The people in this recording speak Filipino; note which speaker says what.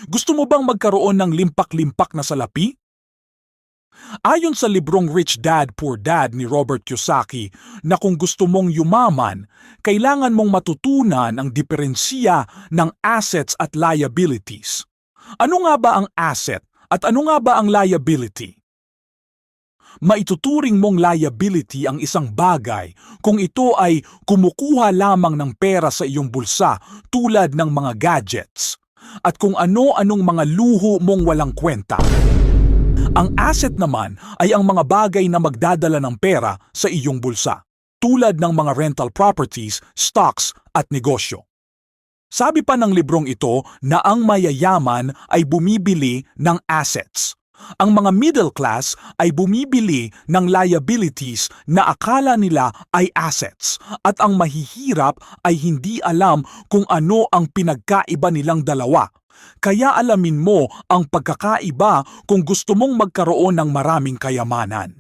Speaker 1: Gusto mo bang magkaroon ng limpak-limpak na salapi? Ayon sa librong Rich Dad Poor Dad ni Robert Kiyosaki na kung gusto mong yumaman, kailangan mong matutunan ang diferensya ng assets at liabilities. Ano nga ba ang asset at ano nga ba ang liability? Maituturing mong liability ang isang bagay kung ito ay kumukuha lamang ng pera sa iyong bulsa tulad ng mga gadgets at kung ano-anong mga luho mong walang kwenta. Ang asset naman ay ang mga bagay na magdadala ng pera sa iyong bulsa, tulad ng mga rental properties, stocks at negosyo. Sabi pa ng librong ito na ang mayayaman ay bumibili ng assets. Ang mga middle class ay bumibili ng liabilities na akala nila ay assets at ang mahihirap ay hindi alam kung ano ang pinagkaiba nilang dalawa. Kaya alamin mo ang pagkakaiba kung gusto mong magkaroon ng maraming kayamanan.